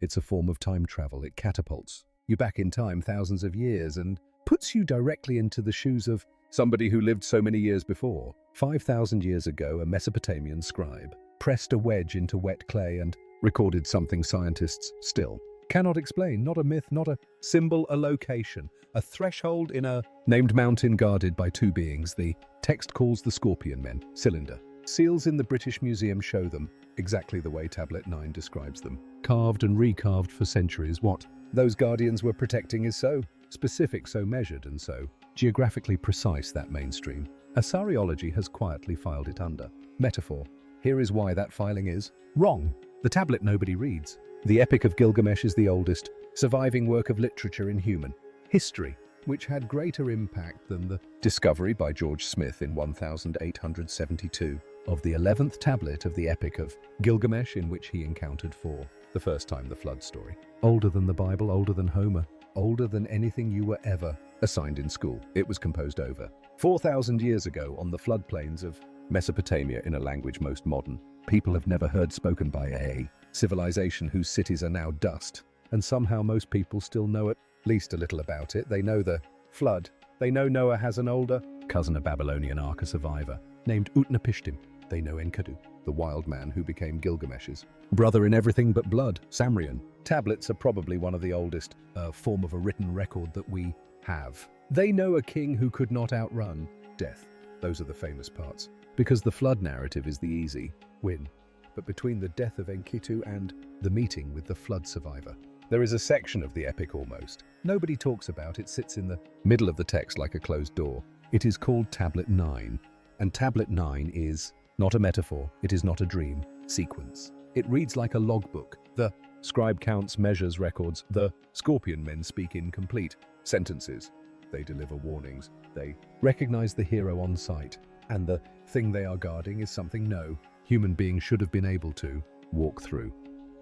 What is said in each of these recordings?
It's a form of time travel. It catapults you back in time thousands of years and puts you directly into the shoes of somebody who lived so many years before. 5,000 years ago, a Mesopotamian scribe pressed a wedge into wet clay and recorded something scientists still cannot explain. Not a myth, not a symbol, a location, a threshold in a named mountain guarded by two beings. The text calls the Scorpion Men. Cylinder. Seals in the British Museum show them exactly the way Tablet 9 describes them. Carved and recarved for centuries. What those guardians were protecting is so specific, so measured, and so geographically precise that mainstream Assyriology has quietly filed it under. Metaphor. Here is why that filing is wrong. The tablet nobody reads. The Epic of Gilgamesh is the oldest surviving work of literature in human history, which had greater impact than the discovery by George Smith in 1872 of the 11th tablet of the Epic of Gilgamesh, in which he encountered for the first time the flood story. Older than the Bible, older than Homer, older than anything you were ever assigned in school. It was composed over 4,000 years ago on the floodplains of Mesopotamia in a language most modern people have never heard spoken by a civilization whose cities are now dust, and somehow most people still know at least a little about it. They know the flood. They know Noah has an older cousin, a Babylonian Arca survivor, named Utnapishtim. They know Enkidu, the wild man who became Gilgamesh's brother in everything but blood, Samrian. Tablets are probably one of the oldest form of a written record that we have. They know a king who could not outrun death. Those are the famous parts, because the flood narrative is the easy win. But between the death of Enkidu and the meeting with the flood survivor, there is a section of the epic almost. Nobody talks about it, sits in the middle of the text like a closed door. It is called Tablet 9, and Tablet 9 is not a metaphor, it is not a dream sequence. It reads like a logbook. The scribe counts, measures, records. The Scorpion Men speak in complete sentences. They deliver warnings. They recognize the hero on sight, and the thing they are guarding is something no human being should have been able to walk through.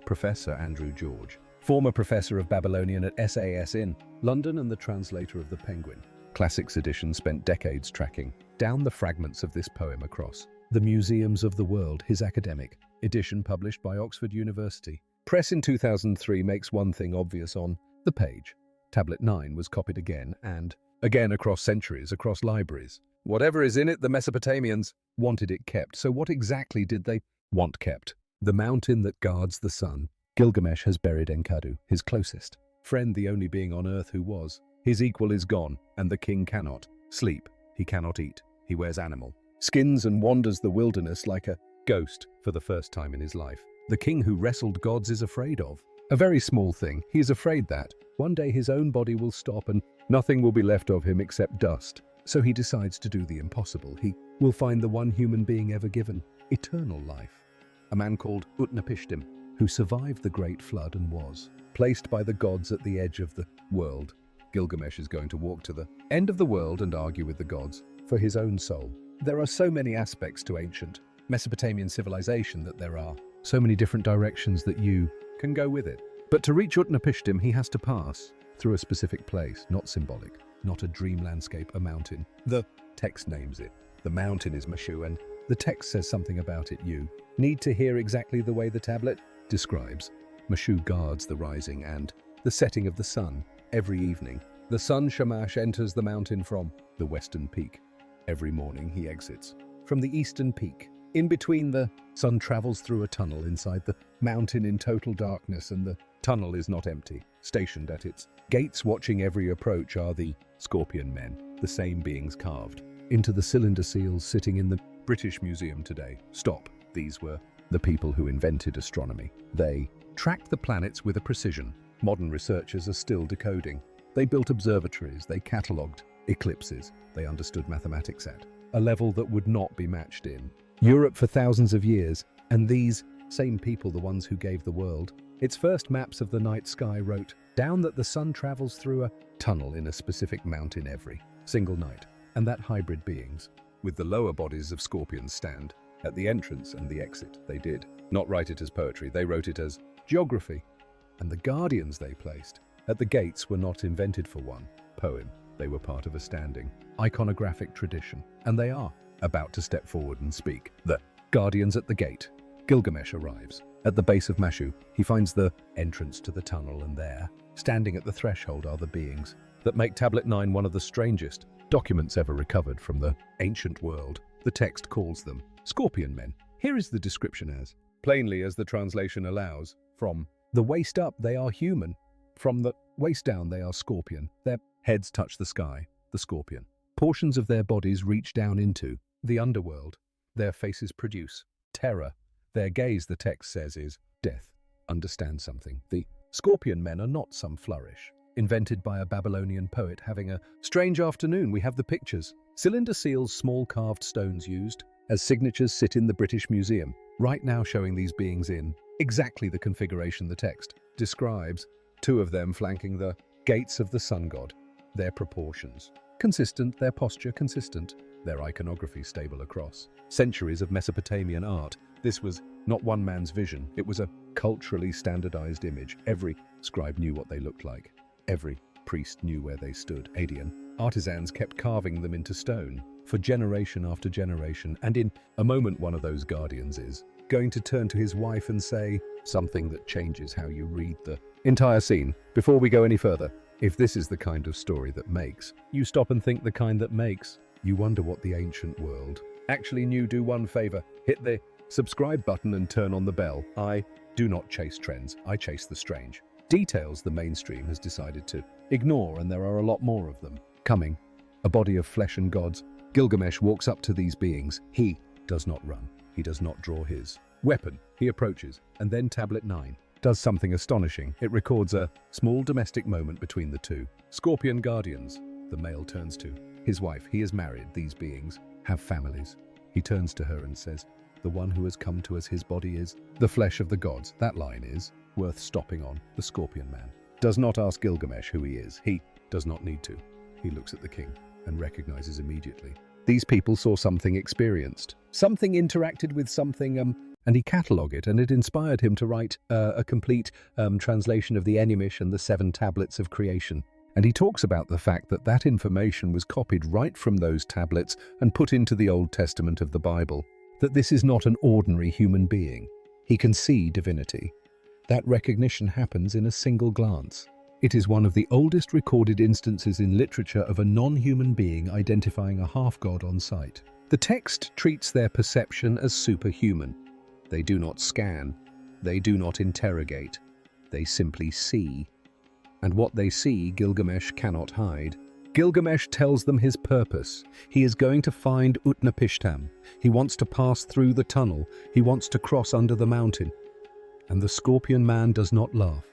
Professor Andrew George, former professor of Babylonian at SAS in London and the translator of the Penguin Classics edition, spent decades tracking down the fragments of this poem across the museums of the world. His academic edition, published by Oxford University Press in 2003, makes one thing obvious on the page. Tablet 9 was copied again and again across centuries, across libraries. Whatever is in it, the Mesopotamians wanted it kept. So what exactly did they want kept? The mountain that guards the sun. Gilgamesh has buried Enkidu, his closest friend, the only being on earth who was. His equal is gone, and the king cannot sleep. He cannot eat. He wears animal skins and wanders the wilderness like a ghost for the first time in his life. The king who wrestled gods is afraid of a very small thing. He is afraid that one day his own body will stop and nothing will be left of him except dust. So he decides to do the impossible. He will find the one human being ever given eternal life. A man called Utnapishtim, who survived the great flood and was placed by the gods at the edge of the world. Gilgamesh is going to walk to the end of the world and argue with the gods for his own soul. There are so many aspects to ancient Mesopotamian civilization that there are so many different directions that you can go with it. But to reach Utnapishtim, he has to pass through a specific place, not symbolic, not a dream landscape, a mountain. The text names it. The mountain is Meshu, and the text says something about it. You need to hear exactly the way the tablet describes. Meshu guards the rising and the setting of the sun. Every evening, the sun Shamash enters the mountain from the western peak. Every morning he exits from the eastern peak. In between, the sun travels through a tunnel inside the mountain in total darkness, and the tunnel is not empty. Stationed at its gates, watching every approach, are the Scorpion Men, the same beings carved into the cylinder seals sitting in the British Museum today. Stop. These were the people who invented astronomy. They tracked the planets with a precision modern researchers are still decoding. They built observatories, they catalogued eclipses, they understood mathematics at a level that would not be matched in Europe for thousands of years, and these same people, the ones who gave the world its first maps of the night sky, wrote down that the sun travels through a tunnel in a specific mountain every single night, and that hybrid beings, with the lower bodies of scorpions, stand at the entrance and the exit. They did not write it as poetry, they wrote it as geography, and the guardians they placed at the gates were not invented for one poem. They were part of a standing iconographic tradition, and they are about to step forward and speak. The guardians at the gate. Gilgamesh arrives. At the base of Mashu, he finds the entrance to the tunnel, and there, standing at the threshold, are the beings that make Tablet 9 one of the strangest documents ever recovered from the ancient world. The text calls them scorpion men. Here is the description as plainly as the translation allows. From the waist up, they are human. From the waist down, they are scorpion. Their heads touch the sky, the scorpion. Portions of their bodies reach down into the underworld. Their faces produce terror. Their gaze, the text says, is death. Understand something. The scorpion men are not some flourish invented by a Babylonian poet having a strange afternoon. We have the pictures. Cylinder seals, small carved stones used as signatures, sit in the British Museum right now, showing these beings in exactly the configuration the text describes. Two of them flanking the gates of the sun god. Their proportions consistent, their posture consistent, their iconography stable across centuries of Mesopotamian art. This was not one man's vision. It was a culturally standardized image. Every scribe knew what they looked like. Every priest knew where they stood. Adian artisans kept carving them into stone for generation after generation, and in a moment one of those guardians is going to turn to his wife and say something that changes how you read the entire scene. Before we go any further, if this is the kind of story that makes you stop and think, the kind that makes you wonder what the ancient world actually knew, do one favor: hit the subscribe button and turn on the bell. I do not chase trends, I chase the strange details the mainstream has decided to ignore, and there are a lot more of them coming. A body of flesh and gods. Gilgamesh walks up to these beings. He does not run. He does not draw his weapon. He approaches, and then Tablet 9 does something astonishing. It records a small domestic moment between the two scorpion guardians. The male turns to his wife. He is married. These beings have families. He turns to her and says, "The one who has come to us, his body is the flesh of the gods." That line is worth stopping on. The scorpion man does not ask Gilgamesh who he is. He does not need to. He looks at the king and recognizes immediately. These people saw something, experienced something, interacted with something, and he catalogued it, and it inspired him to write a complete translation of the Enimish and the 7 tablets of creation. And he talks about the fact that that information was copied right from those tablets and put into the Old Testament of the Bible, that this is not an ordinary human being. He can see divinity. That recognition happens in a single glance. It is one of the oldest recorded instances in literature of a non-human being identifying a half-god on sight. The text treats their perception as superhuman. They do not scan. They do not interrogate. They simply see. And what they see, Gilgamesh cannot hide. Gilgamesh tells them his purpose. He is going to find Utnapishtim. He wants to pass through the tunnel. He wants to cross under the mountain. And the scorpion man does not laugh.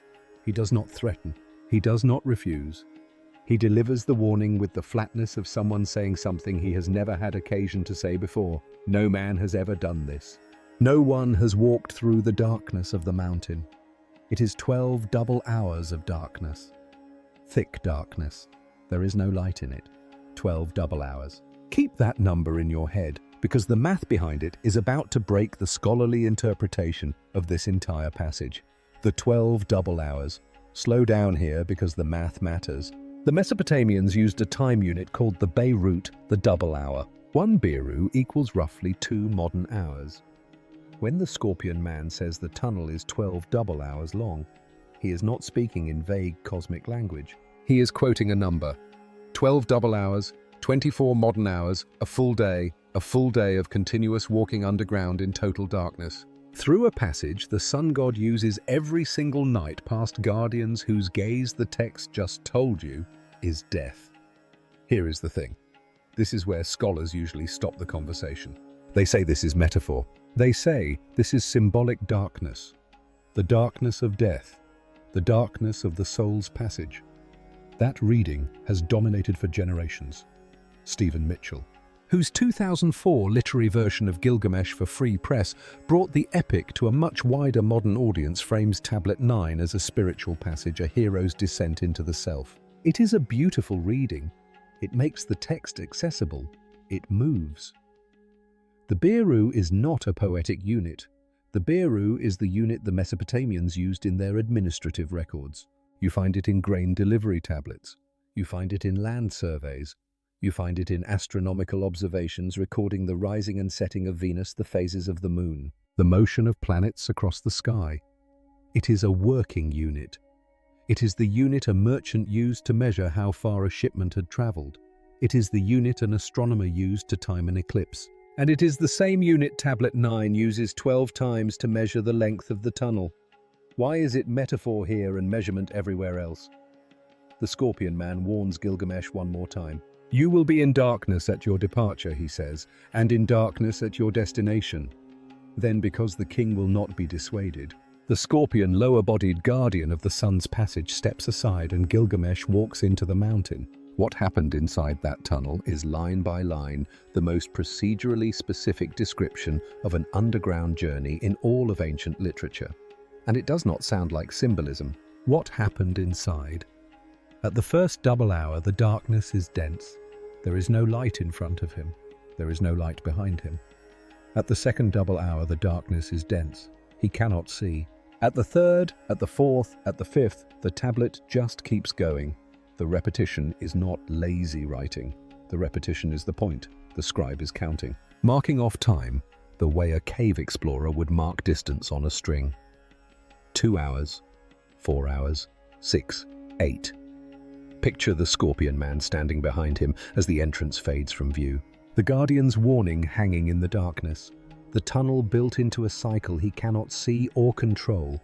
He does not threaten. He does not refuse. He delivers the warning with the flatness of someone saying something he has never had occasion to say before. No man has ever done this. No one has walked through the darkness of the mountain. It is 12 double hours of darkness. Thick darkness. There is no light in it. 12 double hours. Keep that number in your head, because the math behind it is about to break the scholarly interpretation of this entire passage. The 12 double hours. Slow down here because the math matters. The Mesopotamians used a time unit called the Beirut, the double hour. 1 Beirut equals roughly 2 modern hours. When the scorpion man says the tunnel is 12 double hours long, he is not speaking in vague cosmic language. He is quoting a number. 12 double hours, 24 modern hours, a full day of continuous walking underground in total darkness. Through a passage the sun god uses every single night past guardians whose gaze the text just told you is death. Here is the thing. This is where scholars usually stop the conversation. They say this is metaphor. They say this is symbolic darkness. The darkness of death. The darkness of the soul's passage. That reading has dominated for generations. Stephen Mitchell, whose 2004 literary version of Gilgamesh for free press brought the epic to a much wider modern audience, frames Tablet 9 as a spiritual passage, a hero's descent into the self. It is a beautiful reading. It makes the text accessible. It moves. The Beirut is not a poetic unit. The Beirut is the unit the Mesopotamians used in their administrative records. You find it in grain delivery tablets. You find it in land surveys. You find it in astronomical observations recording the rising and setting of Venus, the phases of the moon. the motion of planets across the sky. It is a working unit. It is the unit a merchant used to measure how far a shipment had traveled. It is the unit an astronomer used to time an eclipse. And it is the same unit Tablet 9 uses 12 times to measure the length of the tunnel. Why is it metaphor here and measurement everywhere else? The Scorpion Man warns Gilgamesh one more time. You will be in darkness at your departure, he says, and in darkness at your destination. Then, because the king will not be dissuaded, the Scorpion, lower-bodied guardian of the sun's passage, steps aside and Gilgamesh walks into the mountain. What happened inside that tunnel is line by line the most procedurally specific description of an underground journey in all of ancient literature. And it does not sound like symbolism. What happened inside? At the first double hour, the darkness is dense. There is no light in front of him. There is no light behind him. At the second double hour, the darkness is dense. He cannot see. At the third, at the fourth, at the fifth, the tablet just keeps going. The repetition is not lazy writing. The repetition is the point. The scribe is counting, marking off time the way a cave explorer would mark distance on a string. 2 hours, 4 hours, 6, 8. Picture the Scorpion Man standing behind him as the entrance fades from view. The Guardian's warning hanging in the darkness. The tunnel built into a cycle he cannot see or control.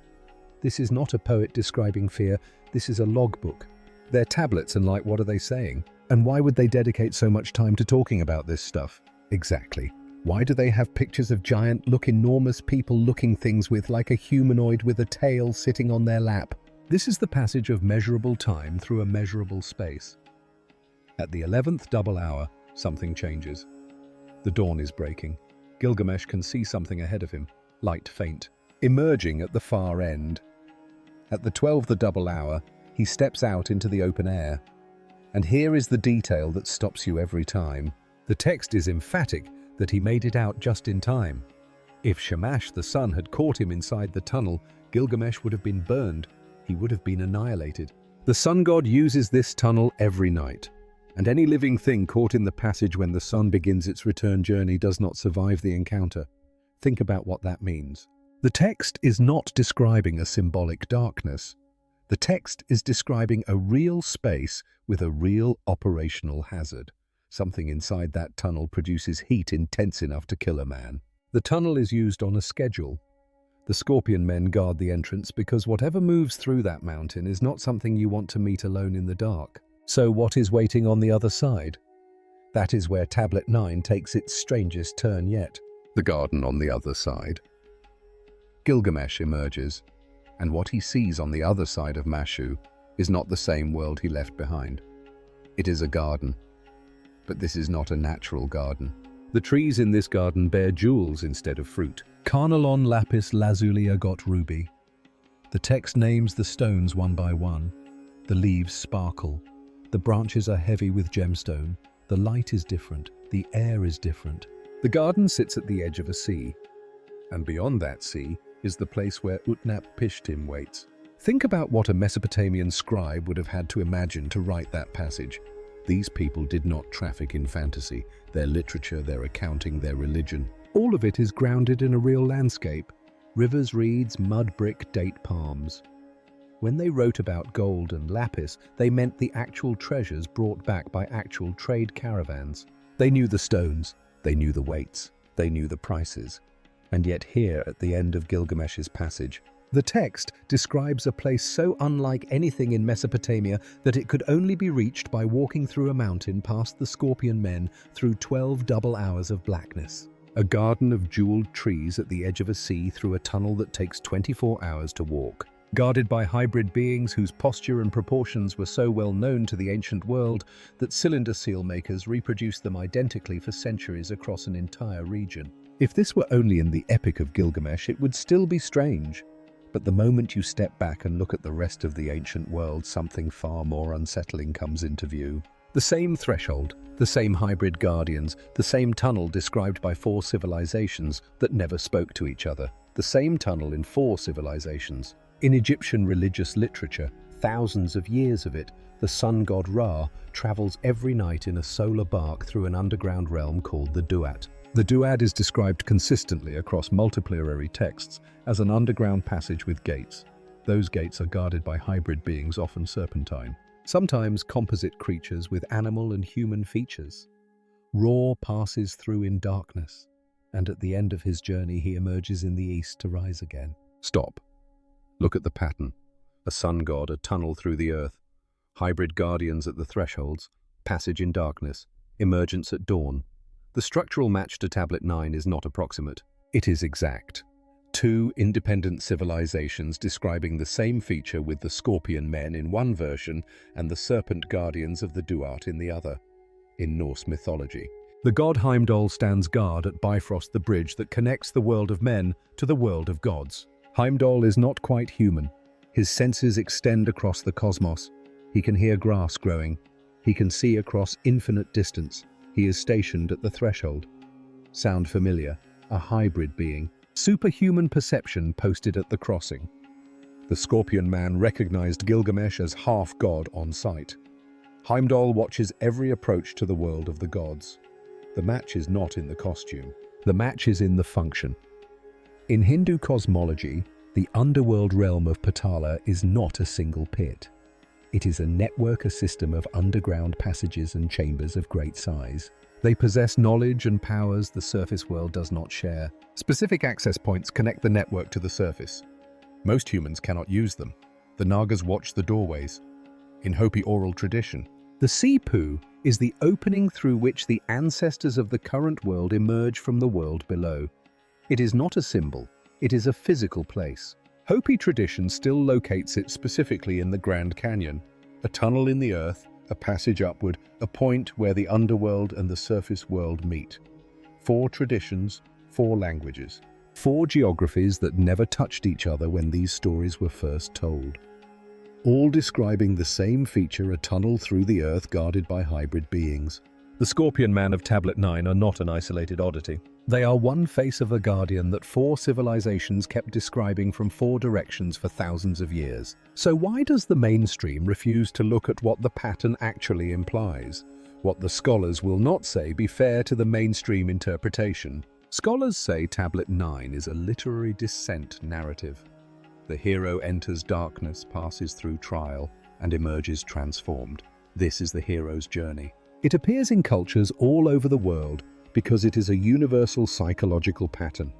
This is not a poet describing fear. This is a logbook. They're tablets, and like, what are they saying? And why would they dedicate so much time to talking about this stuff? Exactly. Why do they have pictures of giant, enormous people-looking things with like a humanoid with a tail sitting on their lap? This is the passage of measurable time through a measurable space. At the 11th double hour, something changes. The dawn is breaking. Gilgamesh can see something ahead of him, light faint, emerging at the far end. At the 12th double hour, he steps out into the open air. And here is the detail that stops you every time. The text is emphatic that he made it out just in time. If Shamash the sun had caught him inside the tunnel, Gilgamesh would have been burned. He would have been annihilated. The sun god uses this tunnel every night, and any living thing caught in the passage when the sun begins its return journey does not survive the encounter. Think about what that means. The text is not describing a symbolic darkness. The text is describing a real space with a real operational hazard. Something inside that tunnel produces heat intense enough to kill a man. The tunnel is used on a schedule. The Scorpion men guard the entrance because whatever moves through that mountain is not something you want to meet alone in the dark. So what is waiting on the other side? That is where Tablet 9 takes its strangest turn yet. The garden on the other side. Gilgamesh emerges, and what he sees on the other side of Mashu is not the same world he left behind. It is a garden, but this is not a natural garden. The trees in this garden bear jewels instead of fruit. Carnallon, lapis lazuli, agate, ruby. The text names the stones one by one. The leaves sparkle. The branches are heavy with gemstone. The light is different. The air is different. The garden sits at the edge of a sea, and beyond that sea is the place where Utnapishtim waits. Think about what a Mesopotamian scribe would have had to imagine to write that passage. These people did not traffic in fantasy. Their literature, their accounting, their religion, all of it is grounded in a real landscape. Rivers, reeds, mud brick, date palms. When they wrote about gold and lapis, they meant the actual treasures brought back by actual trade caravans. They knew the stones, they knew the weights, they knew the prices. And yet here, at the end of Gilgamesh's passage, the text describes a place so unlike anything in Mesopotamia that it could only be reached by walking through a mountain past the Scorpion men through 12 double hours of blackness. A garden of jeweled trees at the edge of a sea through a tunnel that takes 24 hours to walk. Guarded by hybrid beings whose posture and proportions were so well known to the ancient world that cylinder seal makers reproduced them identically for centuries across an entire region. If this were only in the Epic of Gilgamesh, it would still be strange. But the moment you step back and look at the rest of the ancient world, something far more unsettling comes into view. The same threshold, the same hybrid guardians, the same tunnel described by 4 civilizations that never spoke to each other. The same tunnel in 4 civilizations. In Egyptian religious literature, thousands of years of it, the sun god Ra travels every night in a solar bark through an underground realm called the Duat. The duad is described consistently across multiplicary texts as an underground passage with gates. Those gates are guarded by hybrid beings, often serpentine, sometimes composite creatures with animal and human features. Ra passes through in darkness, and at the end of his journey he emerges in the east to rise again. Stop. Look at the pattern. A sun god, a tunnel through the earth, hybrid guardians at the thresholds, passage in darkness, emergence at dawn. The structural match to Tablet 9 is not approximate. It is exact. Two independent civilizations describing the same feature, with the scorpion men in one version and the serpent guardians of the Duat in the other. In Norse mythology, the god Heimdall stands guard at Bifrost, the bridge that connects the world of men to the world of gods. Heimdall is not quite human. His senses extend across the cosmos. He can hear grass growing. He can see across infinite distance. He is stationed at the threshold. Sound familiar? A hybrid being. Superhuman perception posted at the crossing. The Scorpion Man recognized Gilgamesh as half-god on sight. Heimdall watches every approach to the world of the gods. The match is not in the costume. The match is in the function. In Hindu cosmology, the underworld realm of Patala is not a single pit. It is a network, a system of underground passages and chambers of great size. They possess knowledge and powers the surface world does not share. Specific access points connect the network to the surface. Most humans cannot use them. The Nagas watch the doorways. In Hopi oral tradition, the Sipu is the opening through which the ancestors of the current world emerge from the world below. It is not a symbol, it is a physical place. Hopi tradition still locates it specifically in the Grand Canyon, a tunnel in the earth, a passage upward, a point where the underworld and the surface world meet. 4 traditions, 4 languages, 4 geographies that never touched each other when these stories were first told. All describing the same feature, a tunnel through the earth guarded by hybrid beings. The Scorpion Man of Tablet 9 are not an isolated oddity. They are one face of a guardian that 4 civilizations kept describing from 4 directions for thousands of years. So why does the mainstream refuse to look at what the pattern actually implies? What the scholars will not say be fair to the mainstream interpretation. Scholars say Tablet 9 is a literary descent narrative. The hero enters darkness, passes through trial, and emerges transformed. This is the hero's journey. It appears in cultures all over the world because it is a universal psychological pattern.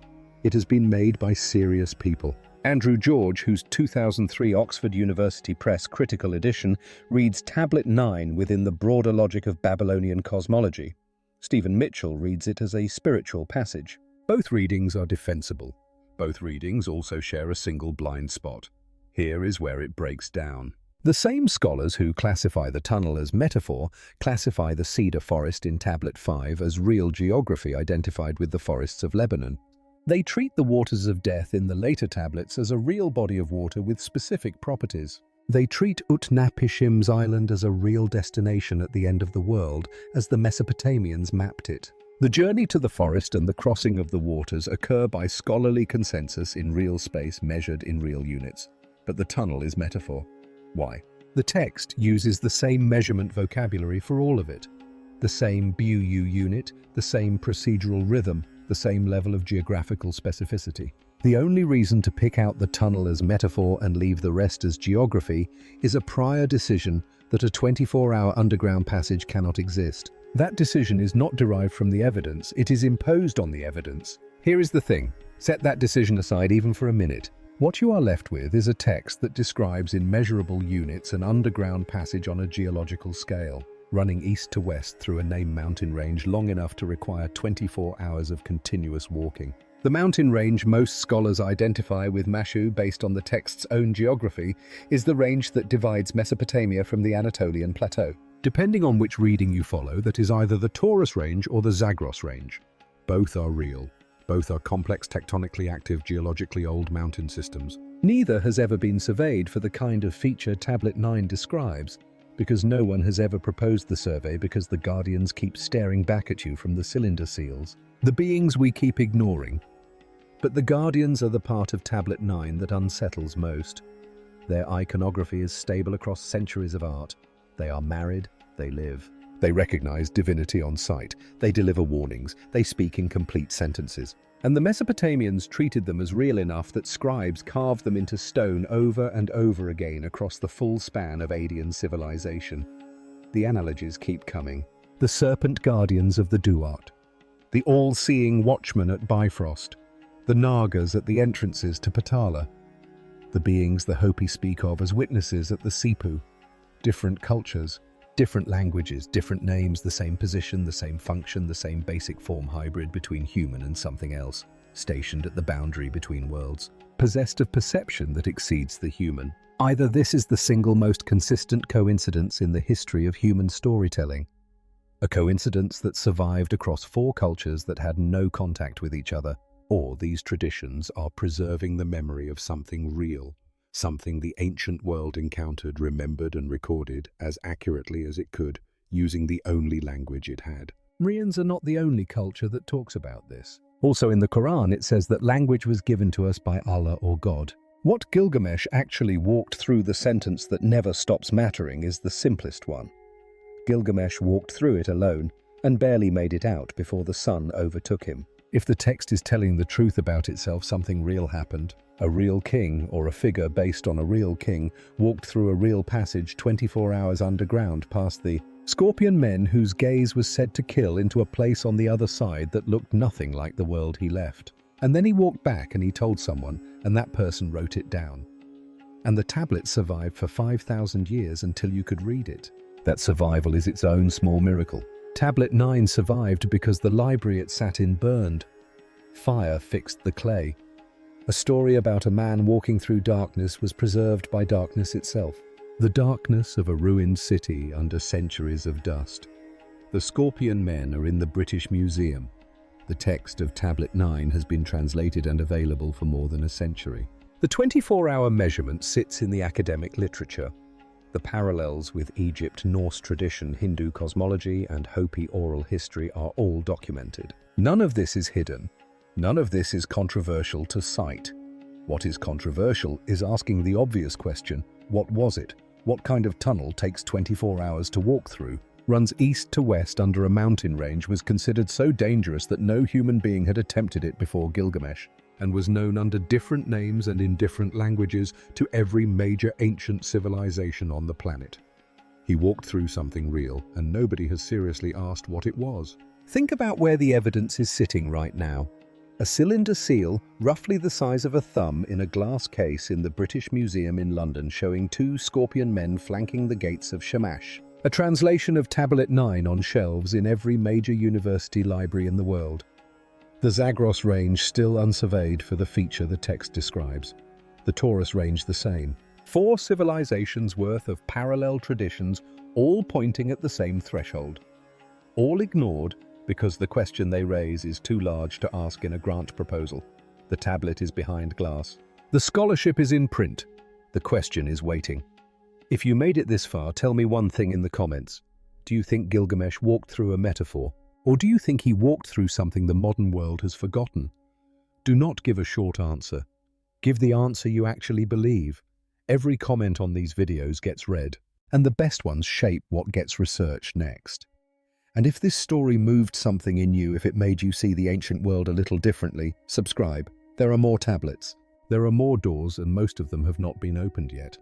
It has been made by serious people. Andrew George, whose 2003 Oxford University Press critical edition reads Tablet 9 within the broader logic of Babylonian cosmology. Stephen Mitchell reads it as a spiritual passage. Both readings are defensible. Both readings also share a single blind spot. Here is where it breaks down. The same scholars who classify the tunnel as metaphor classify the cedar forest in Tablet 5 as real geography identified with the forests of Lebanon. They treat the waters of death in the later tablets as a real body of water with specific properties. They treat Utnapishtim's island as a real destination at the end of the world, as the Mesopotamians mapped it. The journey to the forest and the crossing of the waters occur by scholarly consensus in real space measured in real units. But the tunnel is metaphor. Why? The text uses the same measurement vocabulary for all of it. The same BU unit, the same procedural rhythm, the same level of geographical specificity. The only reason to pick out the tunnel as metaphor and leave the rest as geography is a prior decision that a 24-hour underground passage cannot exist. That decision is not derived from the evidence, it is imposed on the evidence. Here is the thing, set that decision aside even for a minute. What you are left with is a text that describes in measurable units an underground passage on a geological scale, running east to west through a named mountain range long enough to require 24 hours of continuous walking. The mountain range most scholars identify with Mashu based on the text's own geography is the range that divides Mesopotamia from the Anatolian plateau. Depending on which reading you follow, that is either the Taurus range or the Zagros range. Both are real. Both are complex, tectonically active, geologically old mountain systems. Neither has ever been surveyed for the kind of feature Tablet 9 describes, because no one has ever proposed the survey because the guardians keep staring back at you from the cylinder seals. The beings we keep ignoring. But the guardians are the part of Tablet 9 that unsettles most. Their iconography is stable across centuries of art. They are married, they live. They recognize divinity on sight. They deliver warnings. They speak in complete sentences. And the Mesopotamians treated them as real enough that scribes carved them into stone over and over again across the full span of Adian civilization. The analogies keep coming. The serpent guardians of the Duat, the all-seeing watchmen at Bifrost, the Nagas at the entrances to Patala, the beings the Hopi speak of as witnesses at the Sipu. Different cultures, different languages, different names, the same position, the same function, the same basic form hybrid between human and something else, stationed at the boundary between worlds, possessed of perception that exceeds the human. Either this is the single most consistent coincidence in the history of human storytelling, a coincidence that survived across 4 cultures that had no contact with each other, or these traditions are preserving the memory of something real, something the ancient world encountered, remembered and recorded as accurately as it could, using the only language it had. Sumerians are not the only culture that talks about this. Also in the Quran it says that language was given to us by Allah or God. What Gilgamesh actually walked through the sentence that never stops mattering is the simplest one. Gilgamesh walked through it alone and barely made it out before the sun overtook him. If the text is telling the truth about itself, something real happened. A real king, or a figure based on a real king, walked through a real passage 24 hours underground past the scorpion men whose gaze was said to kill into a place on the other side that looked nothing like the world he left. And then he walked back and he told someone, and that person wrote it down. And the tablet survived for 5,000 years until you could read it. That survival is its own small miracle. Tablet 9 survived because the library it sat in burned. Fire fixed the clay. A story about a man walking through darkness was preserved by darkness itself. The darkness of a ruined city under centuries of dust. The scorpion men are in the British Museum. The text of Tablet 9 has been translated and available for more than a century. The 24-hour measurement sits in the academic literature. The parallels with Egypt, Norse tradition, Hindu cosmology, and Hopi oral history are all documented. None of this is hidden. None of this is controversial to cite. What is controversial is asking the obvious question, what was it? What kind of tunnel takes 24 hours to walk through, runs east to west under a mountain range, was considered so dangerous that no human being had attempted it before Gilgamesh, and was known under different names and in different languages to every major ancient civilization on the planet. He walked through something real, and nobody has seriously asked what it was. Think about where the evidence is sitting right now. A cylinder seal, roughly the size of a thumb, in a glass case in the British Museum in London, showing 2 scorpion men flanking the gates of Shamash. A translation of Tablet 9 on shelves in every major university library in the world. The Zagros Range still unsurveyed for the feature the text describes. The Taurus Range the same. 4 civilizations worth of parallel traditions, all pointing at the same threshold. All ignored because the question they raise is too large to ask in a grant proposal. The tablet is behind glass. The scholarship is in print. The question is waiting. If you made it this far, tell me one thing in the comments. Do you think Gilgamesh walked through a metaphor? Or do you think he walked through something the modern world has forgotten? Do not give a short answer. Give the answer you actually believe. Every comment on these videos gets read, and the best ones shape what gets researched next. And if this story moved something in you, if it made you see the ancient world a little differently, subscribe. There are more tablets. There are more doors, and most of them have not been opened yet.